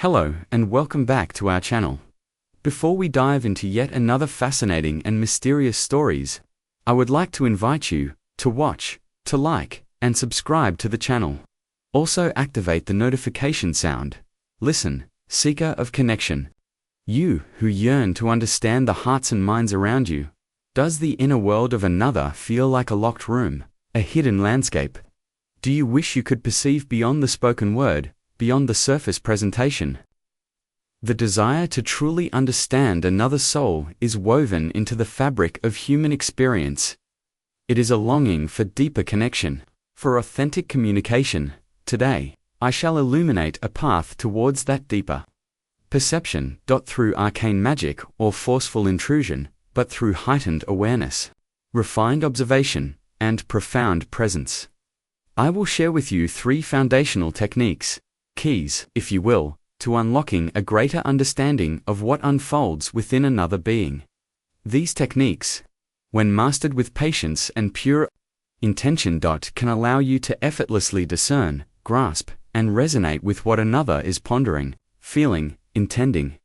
Hello and welcome back to our channel. Before we dive into yet another fascinating and mysterious stories, I would like to invite you to watch, to like, and subscribe to the channel. Also activate the notification sound. Listen, seeker of connection. You who yearn to understand the hearts and minds around you. Does the inner world of another feel like a locked room, a hidden landscape? Do you wish you could perceive beyond the spoken word, beyond the surface presentation? The desire to truly understand another soul is woven into the fabric of human experience. It is a longing for deeper connection, for authentic communication. Today, I shall illuminate a path towards that deeper perception, not through arcane magic or forceful intrusion, but through heightened awareness, refined observation, and profound presence. I will share with you 3 foundational techniques, keys, if you will, to unlocking a greater understanding of what unfolds within another being. These techniques, when mastered with patience and pure intention, can allow you to effortlessly discern, grasp, and resonate with what another is pondering, feeling, intending.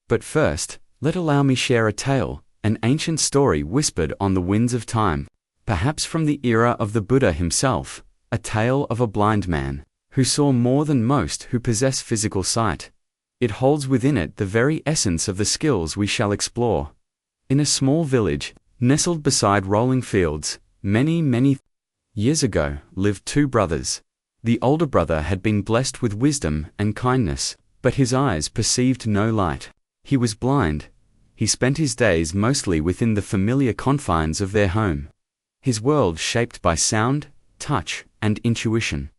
But first, allow me share a tale, an ancient story whispered on the winds of time, perhaps from the era of the Buddha himself, a tale of a blind man who saw more than most who possess physical sight. It holds within it the very essence of the skills we shall explore. In a small village, nestled beside rolling fields, many years ago, lived 2 brothers. The older brother had been blessed with wisdom and kindness, but his eyes perceived no light. He was blind. He spent his days mostly within the familiar confines of their home. His world shaped by sound, touch, and intuition.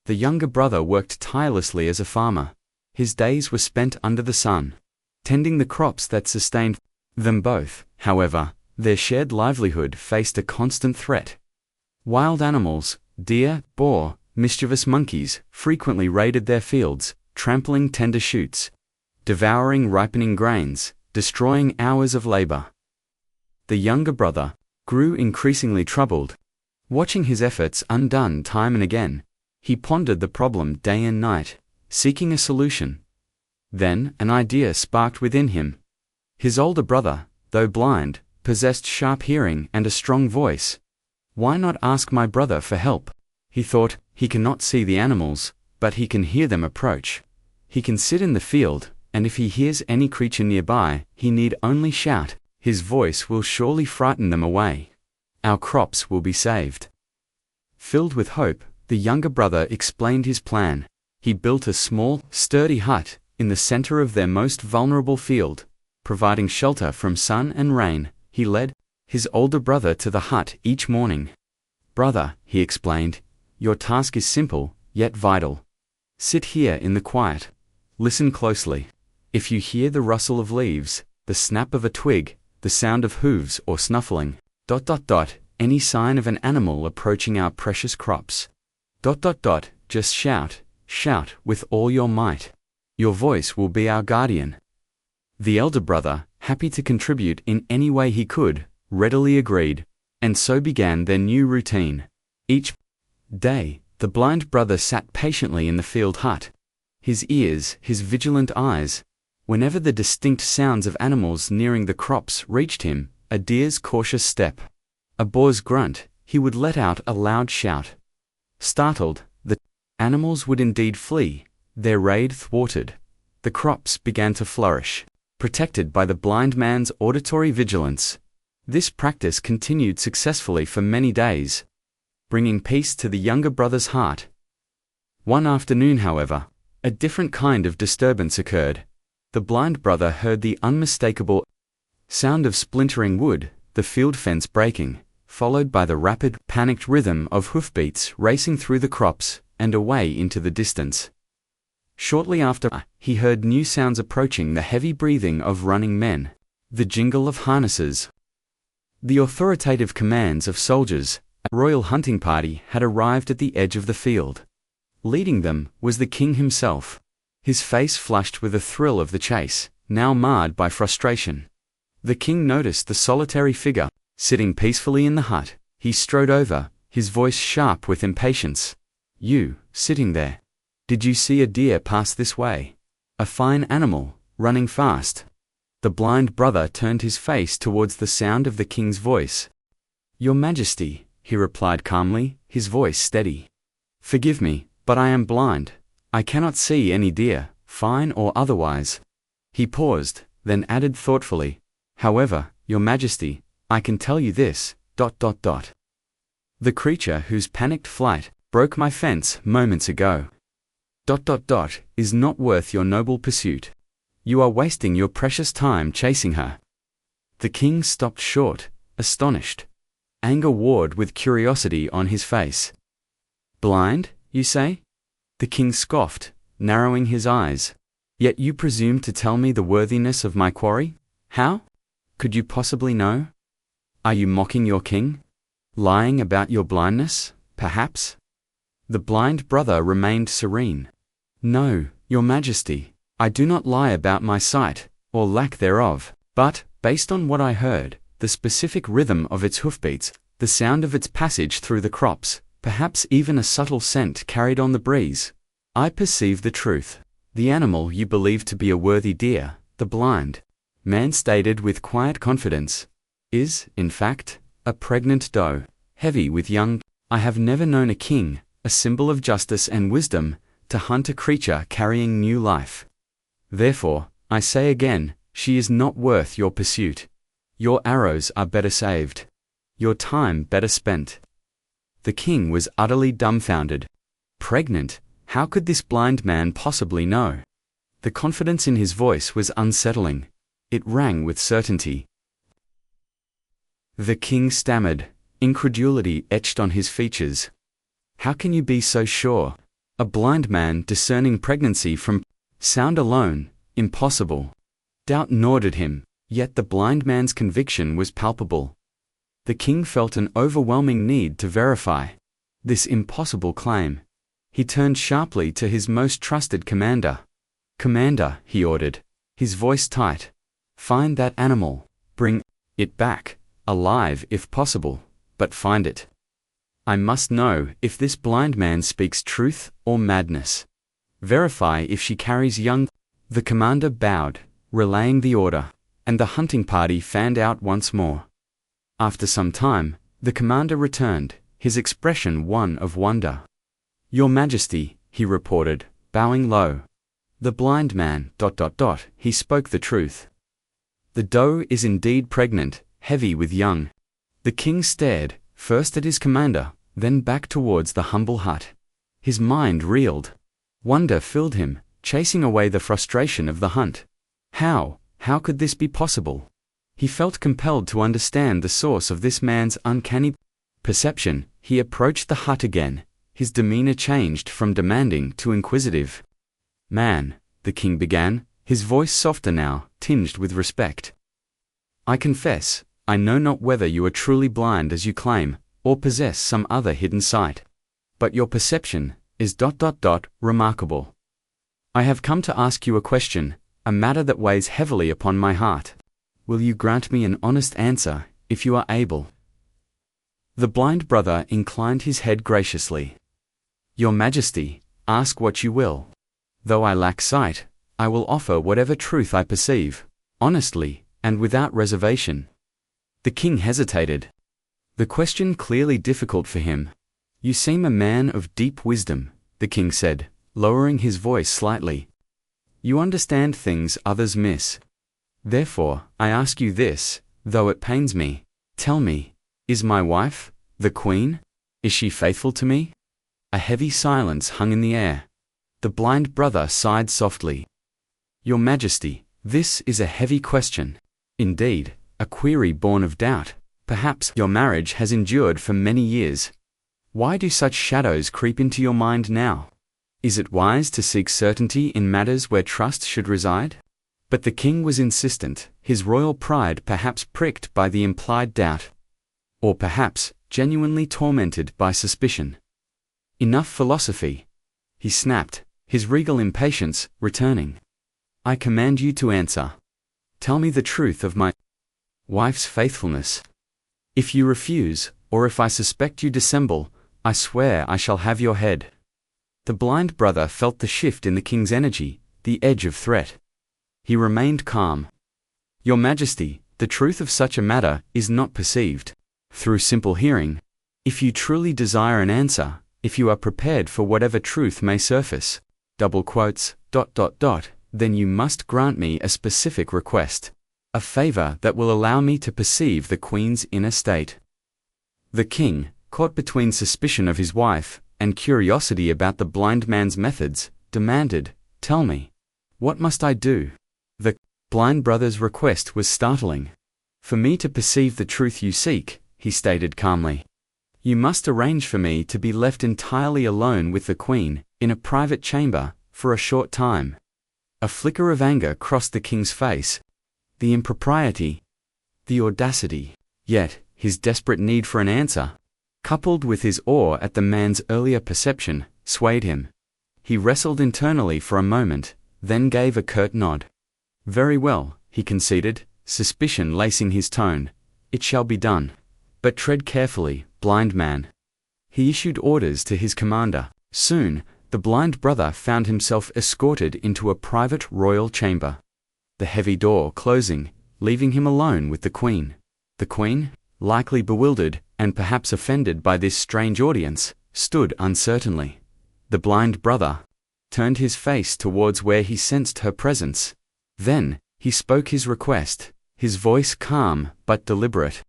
The younger brother worked tirelessly as a farmer. His days were spent under the sun, tending the crops that sustained them both. However, their shared livelihood faced a constant threat. Wild animals, deer, boar, mischievous monkeys, frequently raided their fields, trampling tender shoots, devouring ripening grains, destroying hours of labor. The younger brother grew increasingly troubled. Watching his efforts undone time and again, he pondered the problem day and night, seeking a solution. Then, an idea sparked within him. His older brother, though blind, possessed sharp hearing and a strong voice. Why not ask my brother for help? He thought. He cannot see the animals, but he can hear them approach. He can sit in the field, and if he hears any creature nearby, he need only shout. His voice will surely frighten them away. Our crops will be saved. Filled with hope, the younger brother explained his plan. He built a small, sturdy hut in the center of their most vulnerable field, providing shelter from sun and rain. He led his older brother to the hut each morning. "Brother," he explained, "your task is simple, yet vital. Sit here in the quiet. Listen closely. If you hear the rustle of leaves, the snap of a twig, the sound of hooves or snuffling, any sign of an animal approaching our precious crops, just shout with all your might. Your voice will be our guardian." The elder brother, happy to contribute in any way he could, readily agreed, and so began their new routine. Each day, the blind brother sat patiently in the field hut. His ears, his vigilant eyes. Whenever the distinct sounds of animals nearing the crops reached him, a deer's cautious step, a boar's grunt, he would let out a loud shout. Startled, the animals would indeed flee, their raid thwarted. The crops began to flourish, protected by the blind man's auditory vigilance. This practice continued successfully for many days, bringing peace to the younger brother's heart. One afternoon, however, a different kind of disturbance occurred. The blind brother heard the unmistakable sound of splintering wood, the field fence breaking, followed by the rapid, panicked rhythm of hoofbeats racing through the crops and away into the distance. Shortly after, he heard new sounds approaching: the heavy breathing of running men, the jingle of harnesses. The authoritative commands of soldiers. A royal hunting party had arrived at the edge of the field. Leading them was the king himself, his face flushed with the thrill of the chase, now marred by frustration. The king noticed the solitary figure, sitting peacefully in the hut. He strode over, his voice sharp with impatience. "You, sitting there. Did you see a deer pass this way?" A fine animal, running fast. The blind brother turned his face towards the sound of the king's voice. Your Majesty, he replied calmly, his voice steady. Forgive me, but I am blind. I cannot see any deer, fine or otherwise. He paused, then added thoughtfully, However, Your Majesty, I can tell you this, ... The creature whose panicked flight broke my fence moments ago ... is not worth your noble pursuit. You are wasting your precious time chasing her. The king stopped short, astonished. Anger warred with curiosity on his face. Blind, you say? The king scoffed, narrowing his eyes. Yet you presume to tell me the worthiness of my quarry? How? Could you possibly know? Are you mocking your king? Lying about your blindness, perhaps? The blind brother remained serene. No, Your Majesty, I do not lie about my sight, or lack thereof, but, based on what I heard, the specific rhythm of its hoofbeats, the sound of its passage through the crops, perhaps even a subtle scent carried on the breeze, I perceive the truth. The animal you believe to be a worthy deer, the blind man stated with quiet confidence, is, in fact, a pregnant doe, heavy with young. I have never known a king, a symbol of justice and wisdom, to hunt a creature carrying new life. Therefore, I say again, she is not worth your pursuit. Your arrows are better saved. Your time better spent. The king was utterly dumbfounded. Pregnant? How could this blind man possibly know? The confidence in his voice was unsettling. It rang with certainty. The king stammered, incredulity etched on his features. How can you be so sure? A blind man discerning pregnancy from sound alone, impossible. Doubt gnawed at him, yet the blind man's conviction was palpable. The king felt an overwhelming need to verify this impossible claim. He turned sharply to his most trusted commander. Commander, he ordered, his voice tight, find that animal, bring it back, alive if possible, but find it. I must know if this blind man speaks truth or madness. Verify if she carries young. The commander bowed, relaying the order, and the hunting party fanned out once more. After some time, the commander returned, his expression one of wonder. Your Majesty, he reported, bowing low. The blind man, ... he spoke the truth. The doe is indeed pregnant, heavy with young. The king stared, first at his commander, then back towards the humble hut. His mind reeled. Wonder filled him, chasing away the frustration of the hunt. How could this be possible? He felt compelled to understand the source of this man's uncanny perception. He approached the hut again, his demeanor changed from demanding to inquisitive. Man, the king began, his voice softer now, tinged with respect. I confess, I know not whether you are truly blind as you claim, or possess some other hidden sight. But your perception is ... remarkable. I have come to ask you a question, a matter that weighs heavily upon my heart. Will you grant me an honest answer, if you are able? The blind brother inclined his head graciously. Your Majesty, ask what you will. Though I lack sight, I will offer whatever truth I perceive, honestly, and without reservation. The king hesitated. The question clearly difficult for him. You seem a man of deep wisdom, the king said, lowering his voice slightly. You understand things others miss. Therefore, I ask you this, though it pains me. Tell me, is my wife, the queen, is she faithful to me? A heavy silence hung in the air. The blind brother sighed softly. Your Majesty, this is a heavy question. Indeed, a query born of doubt. Perhaps your marriage has endured for many years. Why do such shadows creep into your mind now? Is it wise to seek certainty in matters where trust should reside? But the king was insistent, his royal pride perhaps pricked by the implied doubt. Or perhaps genuinely tormented by suspicion. Enough philosophy, he snapped, his regal impatience returning. I command you to answer. Tell me the truth of my wife's faithfulness. If you refuse, or if I suspect you dissemble, I swear I shall have your head. The blind brother felt the shift in the king's energy, the edge of threat. He remained calm. Your Majesty, the truth of such a matter is not perceived through simple hearing. If you truly desire an answer, if you are prepared for whatever truth may surface, then you must grant me a specific request, a favor that will allow me to perceive the Queen's inner state. The king, caught between suspicion of his wife and curiosity about the blind man's methods, demanded, "Tell me, what must I do?" The blind brother's request was startling. "For me to perceive the truth you seek," he stated calmly, "you must arrange for me to be left entirely alone with the Queen, in a private chamber, for a short time." A flicker of anger crossed the king's face. The impropriety, the audacity, yet his desperate need for an answer, coupled with his awe at the man's earlier perception, swayed him. He wrestled internally for a moment, then gave a curt nod. "Very well," he conceded, suspicion lacing his tone. "It shall be done. But tread carefully, blind man." He issued orders to his commander. Soon, the blind brother found himself escorted into a private royal chamber, the heavy door closing, leaving him alone with the Queen. The Queen, likely bewildered and perhaps offended by this strange audience, stood uncertainly. The blind brother turned his face towards where he sensed her presence. Then, he spoke his request, his voice calm but deliberate.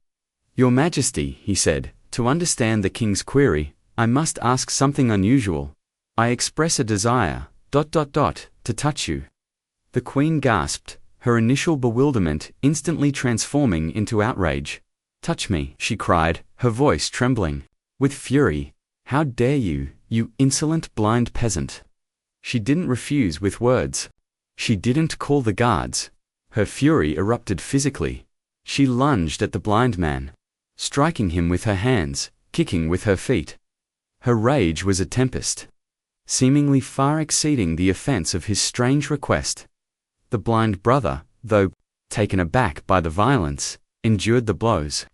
"Your Majesty," he said, "to understand the king's query, I must ask something unusual. I express a desire, to touch you." The Queen gasped, her initial bewilderment instantly transforming into outrage. "Touch me," she cried, her voice trembling with fury. "How dare you, you insolent blind peasant!" She didn't refuse with words. She didn't call the guards. Her fury erupted physically. She lunged at the blind man, striking him with her hands, kicking with her feet. Her rage was a tempest, seemingly far exceeding the offense of his strange request. The blind brother, though taken aback by the violence, endured the blows.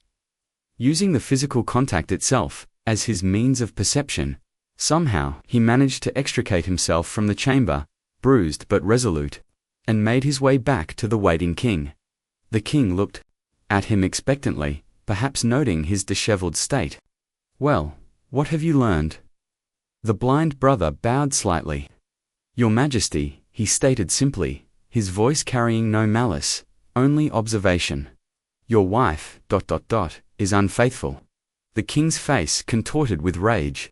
Using the physical contact itself as his means of perception, somehow he managed to extricate himself from the chamber, bruised but resolute, and made his way back to the waiting king. The king looked at him expectantly, perhaps noting his disheveled state. "Well, what have you learned?" The blind brother bowed slightly. "Your Majesty," he stated simply, his voice carrying no malice, only observation. "Your wife, is unfaithful." The king's face contorted with rage.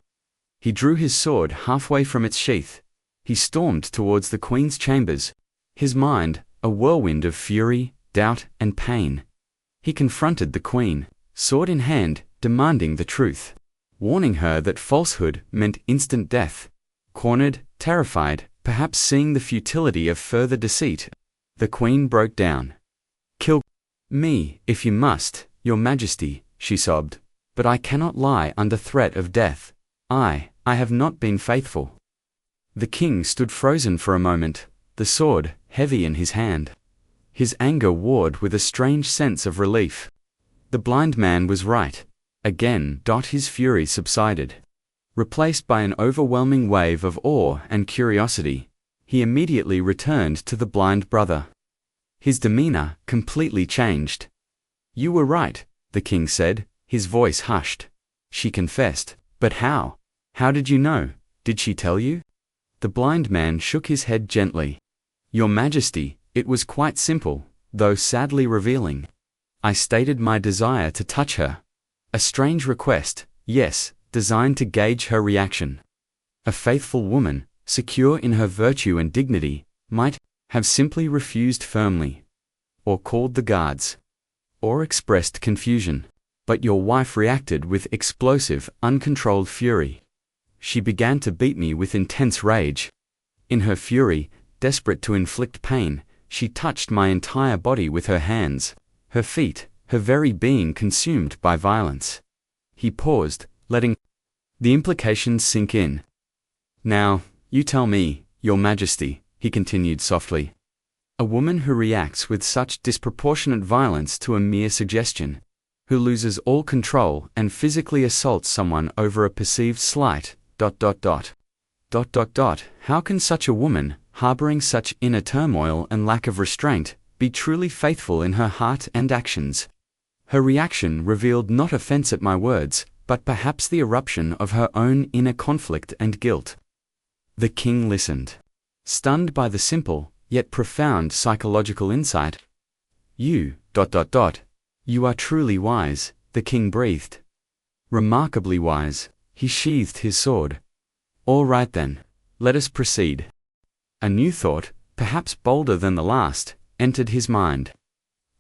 He drew his sword halfway from its sheath. He stormed towards the Queen's chambers, his mind a whirlwind of fury, doubt, and pain. He confronted the Queen, sword in hand, demanding the truth, warning her that falsehood meant instant death. Cornered, terrified, perhaps seeing the futility of further deceit, the Queen broke down. "Kill me, if you must, Your Majesty," she sobbed, "but I cannot lie under threat of death. I have not been faithful." The king stood frozen for a moment, the sword heavy in his hand. His anger warred with a strange sense of relief. The blind man was right. Again, his fury subsided. Replaced by an overwhelming wave of awe and curiosity, he immediately returned to the blind brother. His demeanor completely changed. "You were right," the king said, his voice hushed. "She confessed. But how? How did you know? Did she tell you?" The blind man shook his head gently. "Your Majesty, it was quite simple, though sadly revealing. I stated my desire to touch her. A strange request, yes, designed to gauge her reaction. A faithful woman, secure in her virtue and dignity, might have simply refused firmly, or called the guards, or expressed confusion. But your wife reacted with explosive, uncontrolled fury. She began to beat me with intense rage. In her fury, desperate to inflict pain, she touched my entire body with her hands, her feet, her very being consumed by violence." He paused, letting the implications sink in. "Now, you tell me, Your Majesty," he continued softly. "A woman who reacts with such disproportionate violence to a mere suggestion, who loses all control and physically assaults someone over a perceived slight, how can such a woman, harboring such inner turmoil and lack of restraint, be truly faithful in her heart and actions? Her reaction revealed not offense at my words, but perhaps the eruption of her own inner conflict and guilt. The king listened, stunned by the simple, yet profound psychological insight. You are truly wise, the king breathed. Remarkably wise. He sheathed his sword. All right then, let us proceed. A new thought, perhaps bolder than the last, entered his mind.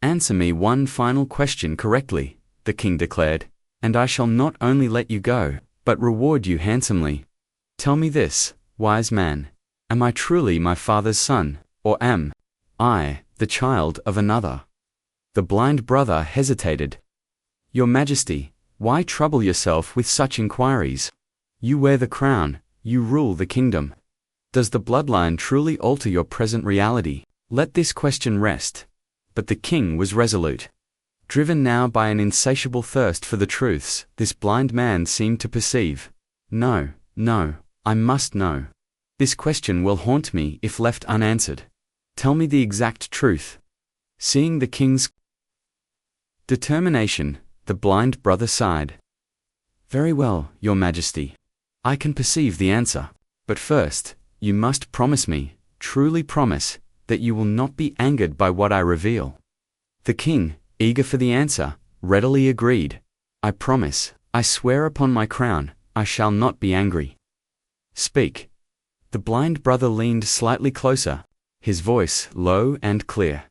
Answer me one final question correctly, the king declared, and I shall not only let you go, but reward you handsomely. Tell me this, wise man, am I truly my father's son, or am I the child of another? The blind brother hesitated. Your Majesty, why trouble yourself with such inquiries? You wear the crown, you rule the kingdom. Does the bloodline truly alter your present reality? Let this question rest. But the king was resolute. Driven now by an insatiable thirst for the truths, this blind man seemed to perceive. No, I must know. This question will haunt me if left unanswered. Tell me the exact truth. Seeing the king's determination, the blind brother sighed. Very well, Your Majesty. I can perceive the answer. But first, you must promise me, truly promise, that you will not be angered by what I reveal. The king, eager for the answer, readily agreed. I promise, I swear upon my crown, I shall not be angry. Speak. The blind brother leaned slightly closer, his voice low and clear.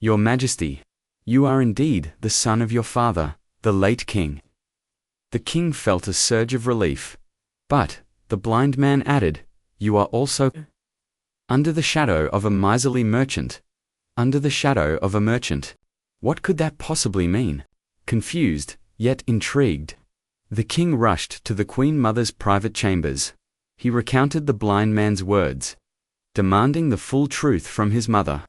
Your Majesty, you are indeed the son of your father, the late king. The king felt a surge of relief. But, the blind man added, you are also under the shadow of a miserly merchant. Under the shadow of a merchant. What could that possibly mean? Confused, yet intrigued, the king rushed to the Queen Mother's private chambers. He recounted the blind man's words, demanding the full truth from his mother,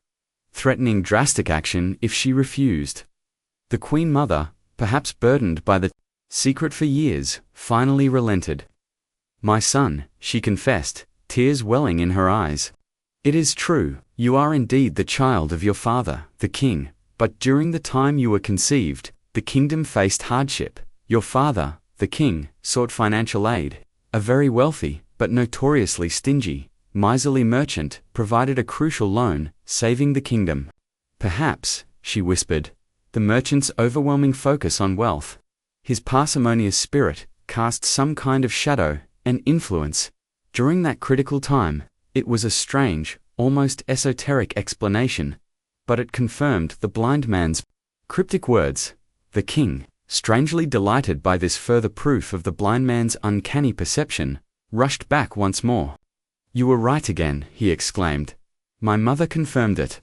threatening drastic action if she refused. The Queen Mother, perhaps burdened by the secret for years, finally relented. My son, she confessed, tears welling in her eyes. It is true, you are indeed the child of your father, the king, but during the time you were conceived, the kingdom faced hardship. Your father, the king, sought financial aid. A very wealthy, but notoriously stingy, miserly merchant provided a crucial loan, saving the kingdom. Perhaps, she whispered, the merchant's overwhelming focus on wealth, his parsimonious spirit, cast some kind of shadow and influence. During that critical time, it was a strange, almost esoteric explanation, but it confirmed the blind man's cryptic words. The king, strangely delighted by this further proof of the blind man's uncanny perception, rushed back once more. You were right again, he exclaimed. My mother confirmed it.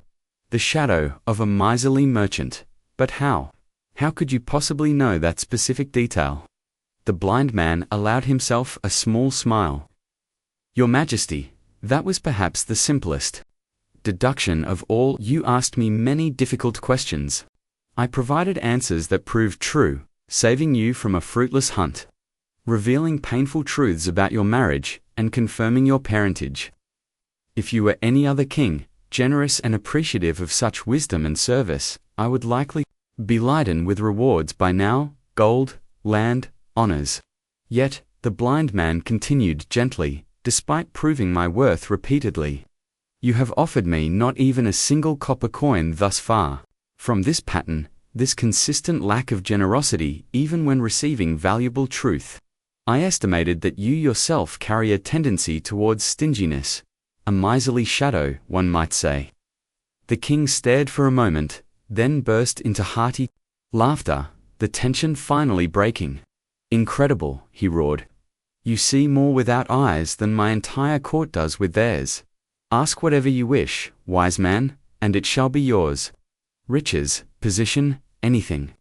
The shadow of a miserly merchant. But how? How could you possibly know that specific detail? The blind man allowed himself a small smile. Your Majesty, that was perhaps the simplest deduction of all. You asked me many difficult questions. I provided answers that proved true, saving you from a fruitless hunt, revealing painful truths about your marriage, and confirming your parentage. If you were any other king, generous and appreciative of such wisdom and service, I would likely be laden with rewards by now, gold, land, honors. Yet, the blind man continued gently, despite proving my worth repeatedly. You have offered me not even a single copper coin thus far. From this pattern, this consistent lack of generosity even when receiving valuable truth, I estimated that you yourself carry a tendency towards stinginess, a miserly shadow, one might say. The king stared for a moment, then burst into hearty laughter, the tension finally breaking. Incredible, he roared. You see more without eyes than my entire court does with theirs. Ask whatever you wish, wise man, and it shall be yours. Riches, position, anything.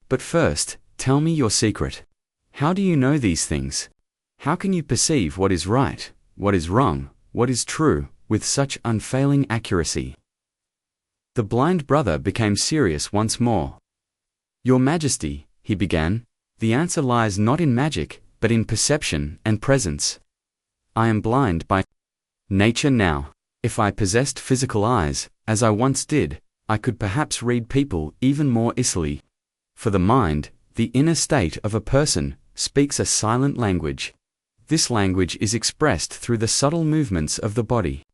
But first, tell me your secret. How do you know these things? How can you perceive what is right, what is wrong, what is true, with such unfailing accuracy? The blind brother became serious once more. Your Majesty, he began, the answer lies not in magic, but in perception and presence. I am blind by nature now. If I possessed physical eyes, as I once did, I could perhaps read people even more easily. For the mind, the inner state of a person, speaks a silent language. This language is expressed through the subtle movements of the body,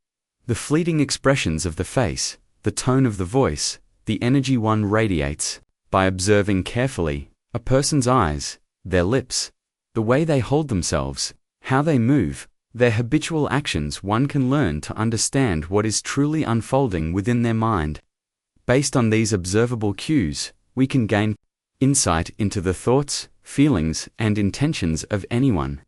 the fleeting expressions of the face, the tone of the voice, the energy one radiates. By observing carefully a person's eyes, their lips, the way they hold themselves, how they move, their habitual actions, one can learn to understand what is truly unfolding within their mind. Based on these observable cues, we can gain insight into the thoughts, feelings, and intentions of anyone.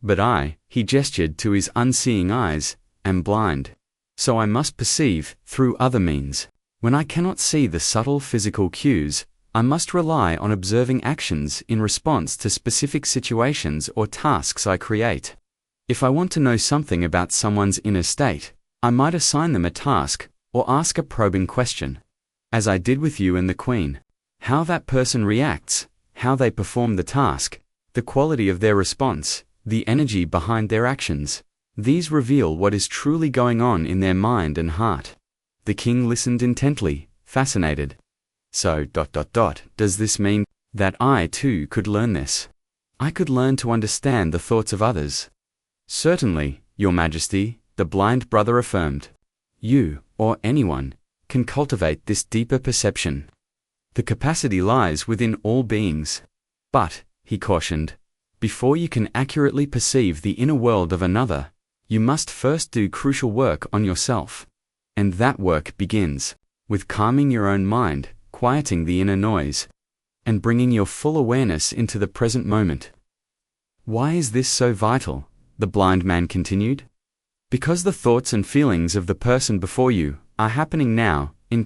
But I, he gestured to his unseeing eyes, am blind. So I must perceive through other means. When I cannot see the subtle physical cues, I must rely on observing actions in response to specific situations or tasks I create. If I want to know something about someone's inner state, I might assign them a task or ask a probing question. As I did with you and the Queen. How that person reacts, how they perform the task, the quality of their response, the energy behind their actions. These reveal what is truly going on in their mind and heart. The king listened intently, fascinated. So, does this mean that I too could learn this? I could learn to understand the thoughts of others. Certainly, Your Majesty, the blind brother affirmed. You, or anyone, can cultivate this deeper perception. The capacity lies within all beings. But, he cautioned, before you can accurately perceive the inner world of another, you must first do crucial work on yourself. And that work begins with calming your own mind, quieting the inner noise, and bringing your full awareness into the present moment. Why is this so vital? The blind man continued. Because the thoughts and feelings of the person before you are happening now, in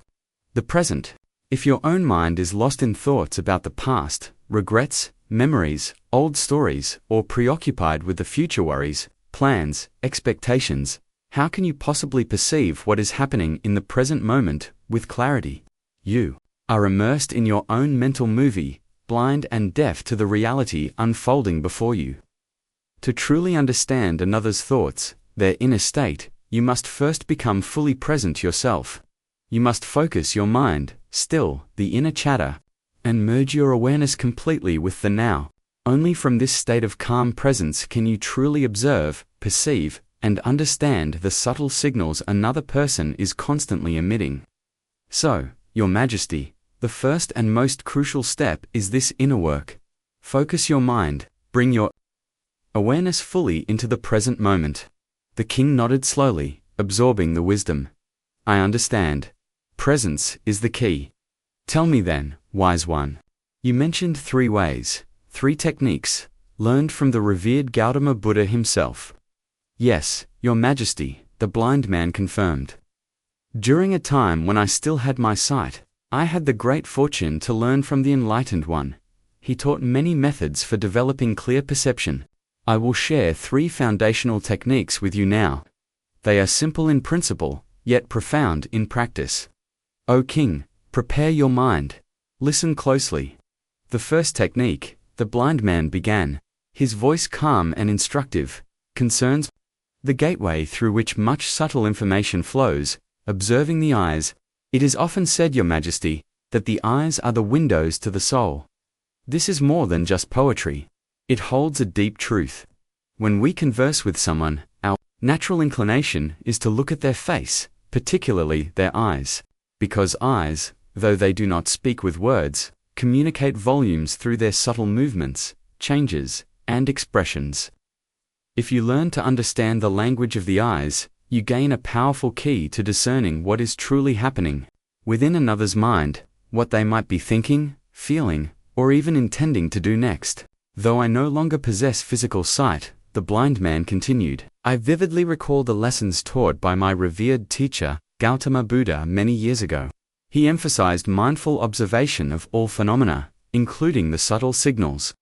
the present. If your own mind is lost in thoughts about the past, regrets, memories, old stories, or preoccupied with the future worries, plans, expectations, how can you possibly perceive what is happening in the present moment with clarity? You are immersed in your own mental movie, blind and deaf to the reality unfolding before you. To truly understand another's thoughts, their inner state, you must first become fully present yourself. You must focus your mind, still the inner chatter, and merge your awareness completely with the now. Only from this state of calm presence can you truly observe, perceive, and understand the subtle signals another person is constantly emitting. So, Your Majesty, the first and most crucial step is this inner work. Focus your mind, bring your awareness fully into the present moment. The king nodded slowly, absorbing the wisdom. I understand. Presence is the key. Tell me then, wise one. You mentioned 3 ways, 3 techniques, learned from the revered Gautama Buddha himself. Yes, Your Majesty, the blind man confirmed. During a time when I still had my sight, I had the great fortune to learn from the Enlightened One. He taught many methods for developing clear perception. I will share 3 foundational techniques with you now. They are simple in principle, yet profound in practice. O King, prepare your mind. Listen closely. The first technique, the blind man began, his voice calm and instructive, concerns the gateway through which much subtle information flows, observing the eyes. It is often said, Your Majesty, that the eyes are the windows to the soul. This is more than just poetry. It holds a deep truth. When we converse with someone, our natural inclination is to look at their face, particularly their eyes, because eyes, though they do not speak with words, communicate volumes through their subtle movements, changes, and expressions. If you learn to understand the language of the eyes, you gain a powerful key to discerning what is truly happening within another's mind, what they might be thinking, feeling, or even intending to do next. Though I no longer possess physical sight, the blind man continued, I vividly recall the lessons taught by my revered teacher, Gautama Buddha, many years ago. He emphasized mindful observation of all phenomena, including the subtle signals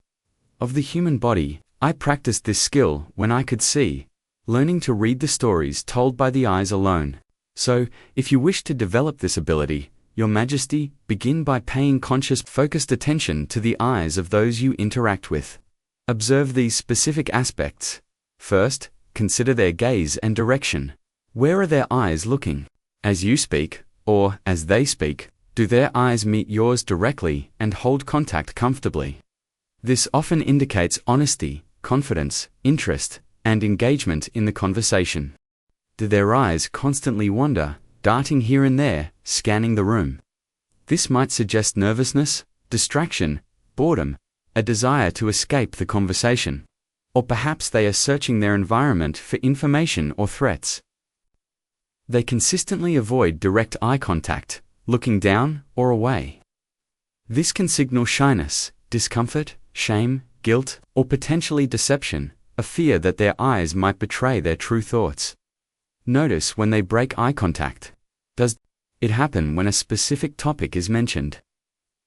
of the human body. I practiced this skill when I could see, learning to read the stories told by the eyes alone. So, if you wish to develop this ability, Your Majesty, begin by paying conscious, focused attention to the eyes of those you interact with. Observe these specific aspects. First, consider their gaze and direction. Where are their eyes looking? As you speak, or as they speak, do their eyes meet yours directly and hold contact comfortably? This often indicates honesty, confidence, interest, and engagement in the conversation. Do their eyes constantly wander, darting here and there, scanning the room? This might suggest nervousness, distraction, boredom, a desire to escape the conversation. Or perhaps they are searching their environment for information or threats. They consistently avoid direct eye contact, looking down or away. This can signal shyness, discomfort, shame, guilt, or potentially deception, a fear that their eyes might betray their true thoughts. Notice when they break eye contact. Does it happen when a specific topic is mentioned?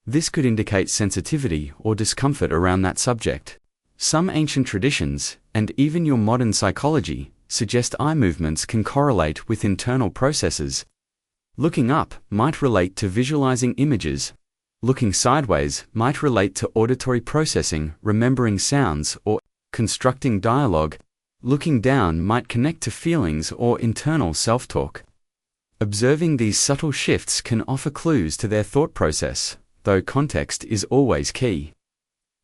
This could indicate sensitivity or discomfort around that subject. Some ancient traditions, and even your modern psychology, suggest eye movements can correlate with internal processes. Looking up might relate to visualizing images. Looking sideways might relate to auditory processing, remembering sounds, or constructing dialogue. Looking down might connect to feelings or internal self-talk. Observing these subtle shifts can offer clues to their thought process, though context is always key.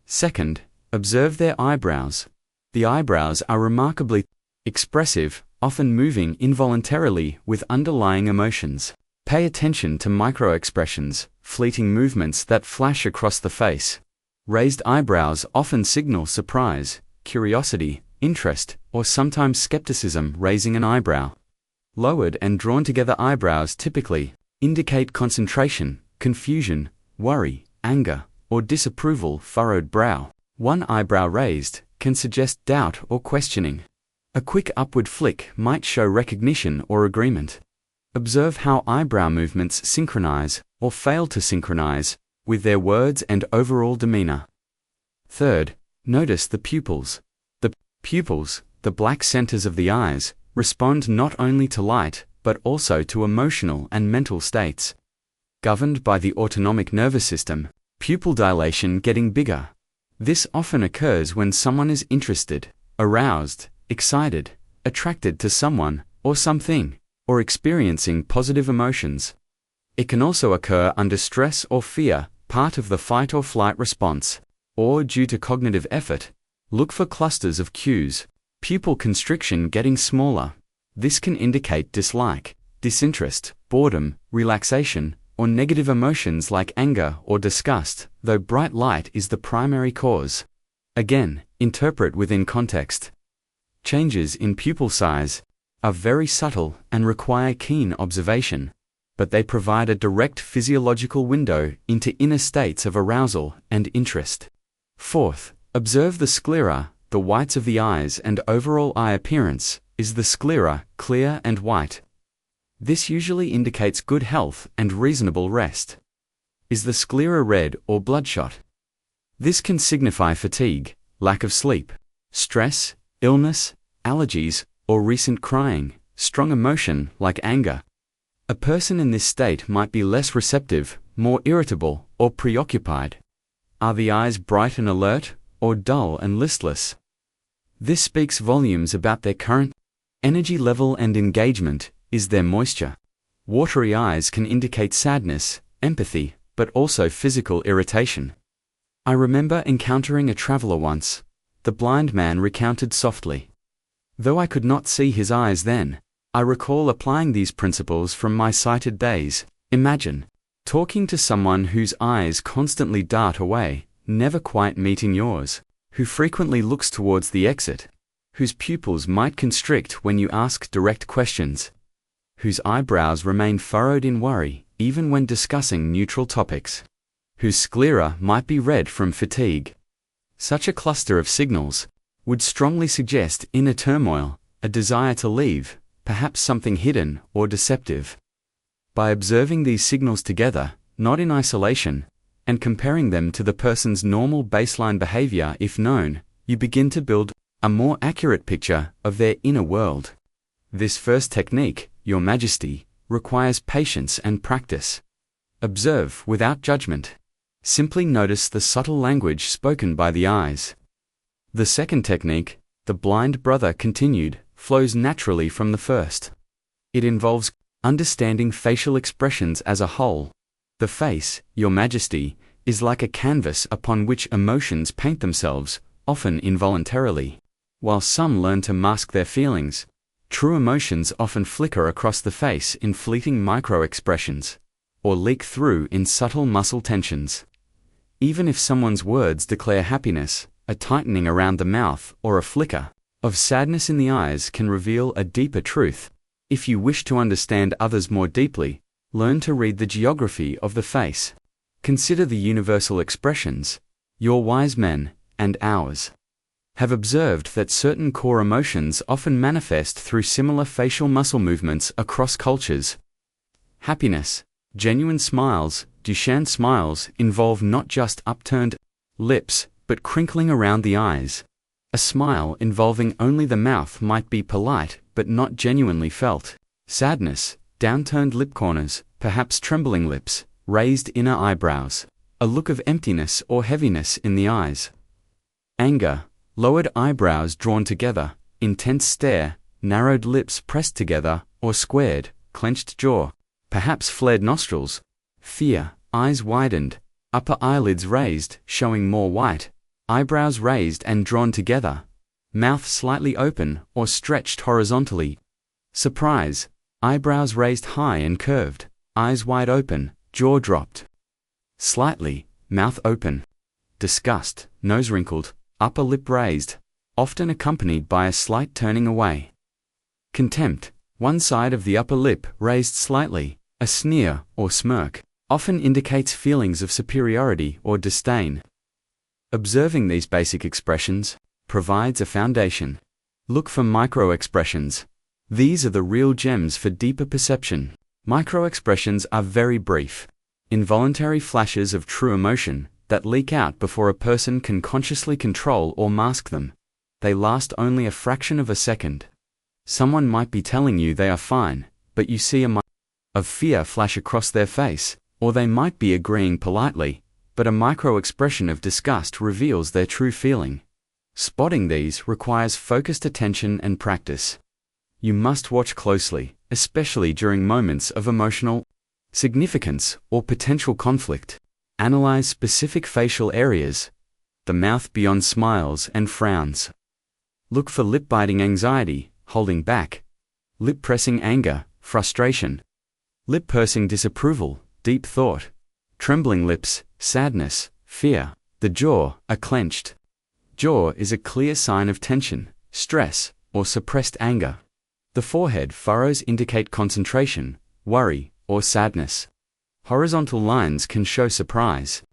Second, observe their eyebrows. The eyebrows are remarkably expressive, often moving involuntarily with underlying emotions. Pay attention to micro-expressions, fleeting movements that flash across the face. Raised eyebrows often signal surprise, curiosity, interest, or sometimes skepticism. Raising an eyebrow. Lowered and drawn together eyebrows typically indicate concentration, confusion, worry, anger, or disapproval. Furrowed brow. One eyebrow raised can suggest doubt or questioning. A quick upward flick might show recognition or agreement. Observe how eyebrow movements synchronize, or fail to synchronize, with their words and overall demeanor. Third, notice the pupils. The pupils, the black centers of the eyes, respond not only to light, but also to emotional and mental states. Governed by the autonomic nervous system, pupil dilation getting bigger. This often occurs when someone is interested, aroused, excited, attracted to someone or something, or experiencing positive emotions. It can also occur under stress or fear, part of the fight or flight response, or due to cognitive effort. Look for clusters of cues. Pupil constriction getting smaller. This can indicate dislike, disinterest, boredom, relaxation, or negative emotions like anger or disgust, though bright light is the primary cause. Again, interpret within context. Changes in pupil size are very subtle and require keen observation, but they provide a direct physiological window into inner states of arousal and interest. Fourth, observe the sclera, the whites of the eyes and overall eye appearance. Is the sclera clear and white? This usually indicates good health and reasonable rest. Is the sclera red or bloodshot? This can signify fatigue, lack of sleep, stress, illness, allergies, or recent crying, strong emotion like anger. A person in this state might be less receptive, more irritable, or preoccupied. Are the eyes bright and alert, or dull and listless? This speaks volumes about their current energy level and engagement. Is there moisture? Watery eyes can indicate sadness, empathy, but also physical irritation. I remember encountering a traveler once. The blind man recounted softly. Though I could not see his eyes then, I recall applying these principles from my sighted days. Imagine talking to someone whose eyes constantly dart away, never quite meeting yours, who frequently looks towards the exit, whose pupils might constrict when you ask direct questions, whose eyebrows remain furrowed in worry even when discussing neutral topics, whose sclera might be red from fatigue. Such a cluster of signals would strongly suggest inner turmoil, a desire to leave, perhaps something hidden or deceptive. By observing these signals together, not in isolation, and comparing them to the person's normal baseline behavior if known, you begin to build a more accurate picture of their inner world. This first technique, Your Majesty, requires patience and practice. Observe without judgment. Simply notice the subtle language spoken by the eyes. The second technique, the blind brother continued, flows naturally from the first. It involves understanding facial expressions as a whole. The face, Your Majesty, is like a canvas upon which emotions paint themselves, often involuntarily. While some learn to mask their feelings, true emotions often flicker across the face in fleeting micro-expressions, or leak through in subtle muscle tensions. Even if someone's words declare happiness, a tightening around the mouth or a flicker of sadness in the eyes can reveal a deeper truth. If you wish to understand others more deeply, learn to read the geography of the face. Consider the universal expressions. Your wise men, and ours, have observed that certain core emotions often manifest through similar facial muscle movements across cultures. Happiness, genuine smiles, Duchenne smiles involve not just upturned lips, but crinkling around the eyes. A smile involving only the mouth might be polite, but not genuinely felt. Sadness, downturned lip corners, perhaps trembling lips, raised inner eyebrows, a look of emptiness or heaviness in the eyes. Anger, lowered eyebrows drawn together, intense stare, narrowed lips pressed together, or squared, clenched jaw, perhaps flared nostrils. Fear, eyes widened, upper eyelids raised, showing more white, eyebrows raised and drawn together, mouth slightly open or stretched horizontally. Surprise, eyebrows raised high and curved, eyes wide open, jaw dropped slightly, mouth open. Disgust, nose wrinkled, upper lip raised, often accompanied by a slight turning away. Contempt, one side of the upper lip raised slightly, a sneer or smirk, often indicates feelings of superiority or disdain. Observing these basic expressions provides a foundation. Look for micro-expressions. These are the real gems for deeper perception. Micro-expressions are very brief, involuntary flashes of true emotion that leak out before a person can consciously control or mask them. They last only a fraction of a second. Someone might be telling you they are fine, but you see a of fear flash across their face, or they might be agreeing politely, but a micro-expression of disgust reveals their true feeling. Spotting these requires focused attention and practice. You must watch closely, especially during moments of emotional significance or potential conflict. Analyze specific facial areas, the mouth beyond smiles and frowns. Look for lip-biting anxiety, holding back, lip-pressing anger, frustration, lip-pursing disapproval, deep thought, trembling lips, sadness, fear. The jaw, a clenched jaw is a clear sign of tension, stress, or suppressed anger. The forehead furrows indicate concentration, worry, or sadness. Horizontal lines can show surprise.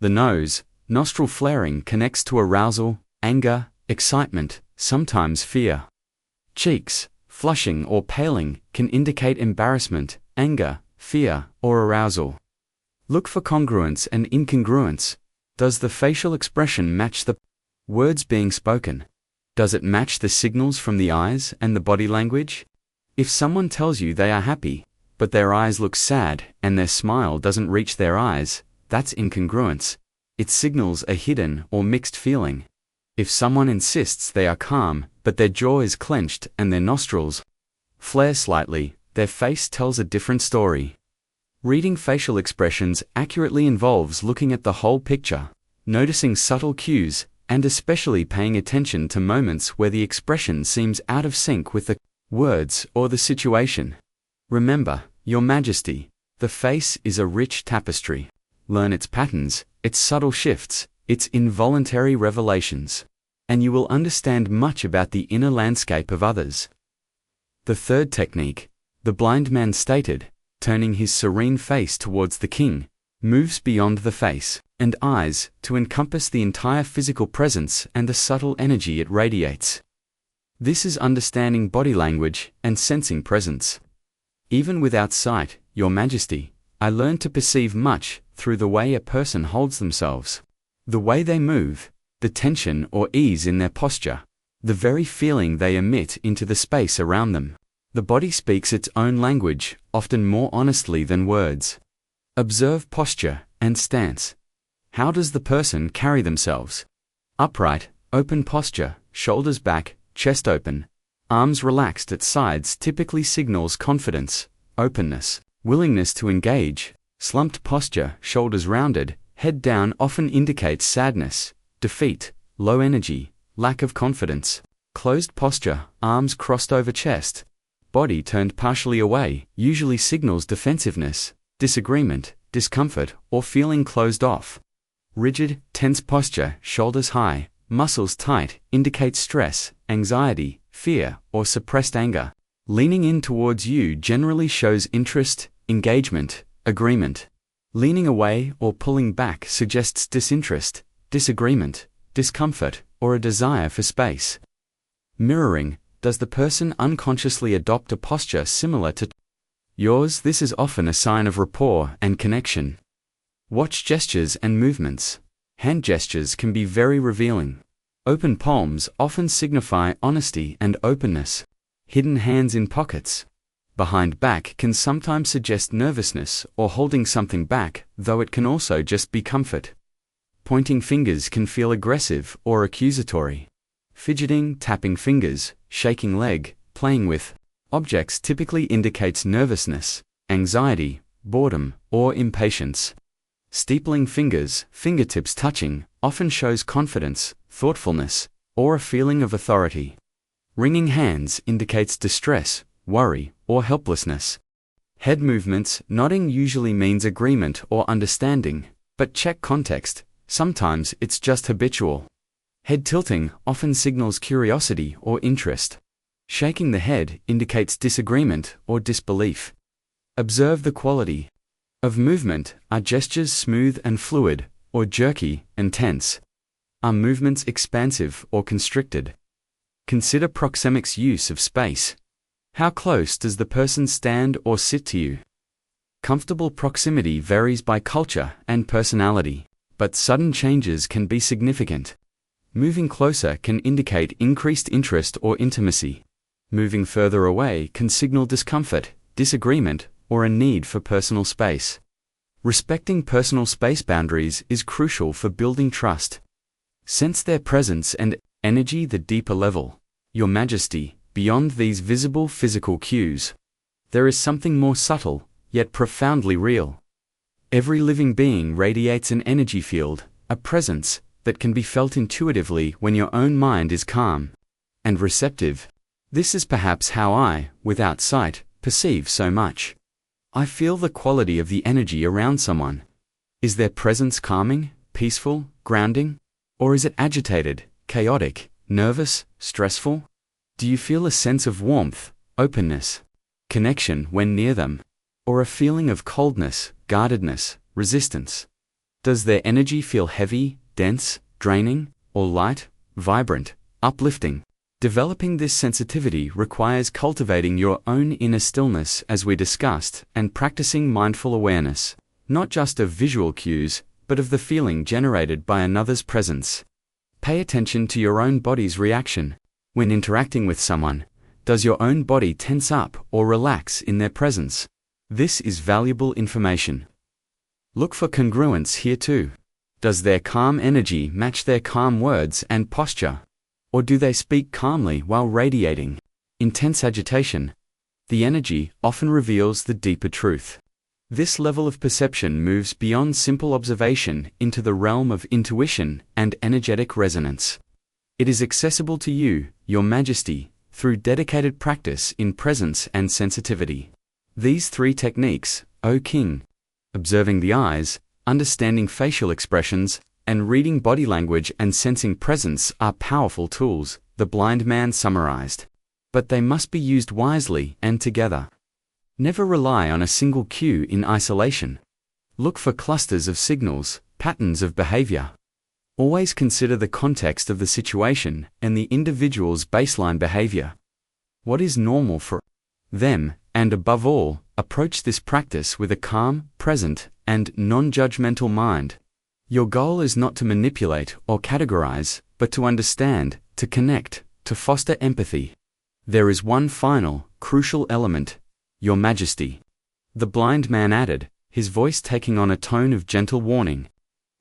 The nose, nostril flaring connects to arousal, anger, excitement, sometimes fear. Cheeks, flushing or paling, can indicate embarrassment, anger, fear, or arousal. Look for congruence and incongruence. Does the facial expression match the words being spoken? Does it match the signals from the eyes and the body language? If someone tells you they are happy, but their eyes look sad and their smile doesn't reach their eyes, that's incongruence. It signals a hidden or mixed feeling. If someone insists they are calm, but their jaw is clenched and their nostrils flare slightly, their face tells a different story. Reading facial expressions accurately involves looking at the whole picture, noticing subtle cues, and especially paying attention to moments where the expression seems out of sync with the words or the situation. Remember, Your Majesty, the face is a rich tapestry. Learn its patterns, its subtle shifts, its involuntary revelations, and you will understand much about the inner landscape of others. The third technique, the blind man stated, turning his serene face towards the king, moves beyond the face and eyes to encompass the entire physical presence and the subtle energy it radiates. This is understanding body language and sensing presence. Even without sight, Your Majesty, I learned to perceive much through the way a person holds themselves. The way they move, the tension or ease in their posture, the very feeling they emit into the space around them. The body speaks its own language, often more honestly than words. Observe posture and stance. How does the person carry themselves? Upright, open posture, shoulders back, chest open, Arms relaxed at sides typically signals confidence, openness, willingness to engage. Slumped posture, shoulders rounded, head down often indicates sadness, defeat, low energy, lack of confidence. Closed posture, arms crossed over chest, body turned partially away, usually signals defensiveness, disagreement, discomfort, or feeling closed off. Rigid, tense posture, shoulders high, muscles tight, indicates stress, anxiety, fear, or suppressed anger. Leaning in towards you generally shows interest, engagement, agreement. Leaning away or pulling back suggests disinterest, disagreement, discomfort, or a desire for space. Mirroring, does the person unconsciously adopt a posture similar to yours? This is often a sign of rapport and connection. Watch gestures and movements. Hand gestures can be very revealing. Open palms often signify honesty and openness. Hidden hands in pockets. Behind back can sometimes suggest nervousness or holding something back, though it can also just be comfort. Pointing fingers can feel aggressive or accusatory. Fidgeting, tapping fingers, shaking leg, playing with objects typically indicates nervousness, anxiety, boredom, or impatience. Steepling fingers, fingertips touching, often shows confidence, thoughtfulness, or a feeling of authority. Wringing hands indicates distress, worry, or helplessness. Head movements, nodding usually means agreement or understanding, but check context, sometimes it's just habitual. Head tilting often signals curiosity or interest. Shaking the head indicates disagreement or disbelief. Observe the quality of movement. Are gestures smooth and fluid, or jerky and tense? Are movements expansive or constricted? Consider proxemics use of space. How close does the person stand or sit to you? Comfortable proximity varies by culture and personality, but sudden changes can be significant. Moving closer can indicate increased interest or intimacy. Moving further away can signal discomfort, disagreement, or a need for personal space. Respecting personal space boundaries is crucial for building trust. Sense their presence and energy. The deeper level, Your Majesty, beyond these visible physical cues. There is something more subtle, yet profoundly real. Every living being radiates an energy field, a presence, that can be felt intuitively when your own mind is calm and receptive. This is perhaps how I, without sight, perceive so much. I feel the quality of the energy around someone. Is their presence calming, peaceful, grounding? Or is it agitated, chaotic, nervous, stressful? Do you feel a sense of warmth, openness, connection when near them? Or a feeling of coldness, guardedness, resistance? Does their energy feel heavy, dense, draining, or light, vibrant, uplifting? Developing this sensitivity requires cultivating your own inner stillness, as we discussed, and practicing mindful awareness, not just of visual cues, but of the feeling generated by another's presence. Pay attention to your own body's reaction. When interacting with someone, does your own body tense up or relax in their presence? This is valuable information. Look for congruence here too. Does their calm energy match their calm words and posture? Or do they speak calmly while radiating intense agitation? The energy often reveals the deeper truth. This level of perception moves beyond simple observation into the realm of intuition and energetic resonance. It is accessible to you, Your Majesty, through dedicated practice in presence and sensitivity. These three techniques, O King, observing the eyes, understanding facial expressions, and reading body language and sensing presence, are powerful tools, the blind man summarized. But they must be used wisely and together. Never rely on a single cue in isolation. Look for clusters of signals, patterns of behavior. Always consider the context of the situation and the individual's baseline behavior. What is normal for them, and above all, approach this practice with a calm, present, and non-judgmental mind. Your goal is not to manipulate or categorize, but to understand, to connect, to foster empathy. There is one final, crucial element, Your Majesty. The blind man added, his voice taking on a tone of gentle warning.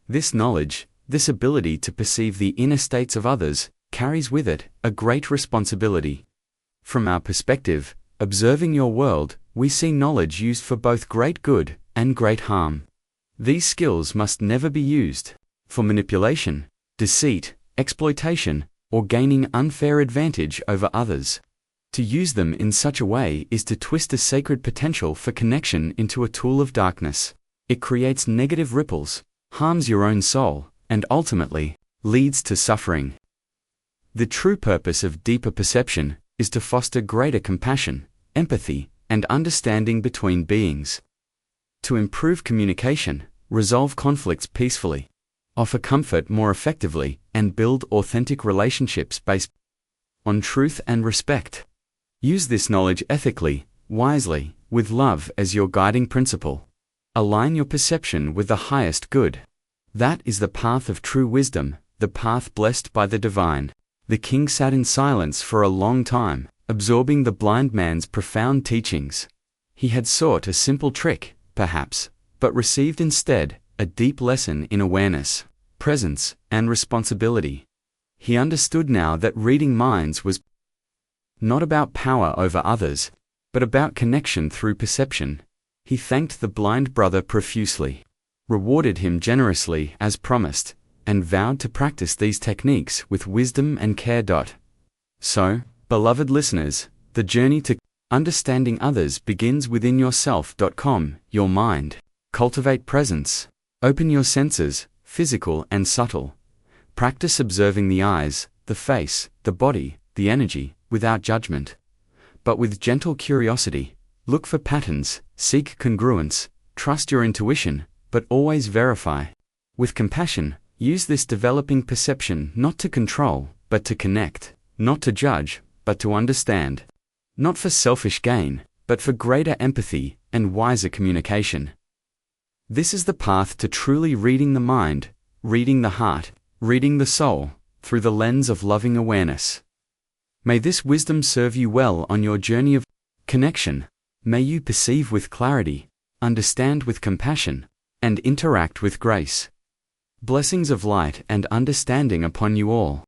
This knowledge, this ability to perceive the inner states of others, carries with it a great responsibility. From our perspective, observing your world, we see knowledge used for both great good and great harm. These skills must never be used for manipulation, deceit, exploitation, or gaining unfair advantage over others. To use them in such a way is to twist a sacred potential for connection into a tool of darkness. It creates negative ripples, harms your own soul, and ultimately leads to suffering. The true purpose of deeper perception is to foster greater compassion, empathy, and understanding between beings. To improve communication, resolve conflicts peacefully, offer comfort more effectively, and build authentic relationships based on truth and respect. Use this knowledge ethically, wisely, with love as your guiding principle. Align your perception with the highest good. That is the path of true wisdom, the path blessed by the divine. The king sat in silence for a long time, absorbing the blind man's profound teachings. He had sought a simple trick, perhaps, but received instead a deep lesson in awareness, presence, and responsibility. He understood now that reading minds was not about power over others, but about connection through perception. He thanked the blind brother profusely, rewarded him generously as promised, and vowed to practice these techniques with wisdom and care. So, beloved listeners, the journey to understanding others begins within yourself. Your mind. Cultivate presence. Open your senses, physical and subtle. Practice observing the eyes, the face, the body, the energy, without judgment, but with gentle curiosity. Look for patterns, seek congruence, trust your intuition, but always verify. With compassion, use this developing perception not to control, but to connect, not to judge, but to understand. Not for selfish gain, but for greater empathy and wiser communication. This is the path to truly reading the mind, reading the heart, reading the soul, through the lens of loving awareness. May this wisdom serve you well on your journey of connection. May you perceive with clarity, understand with compassion, and interact with grace. Blessings of light and understanding upon you all.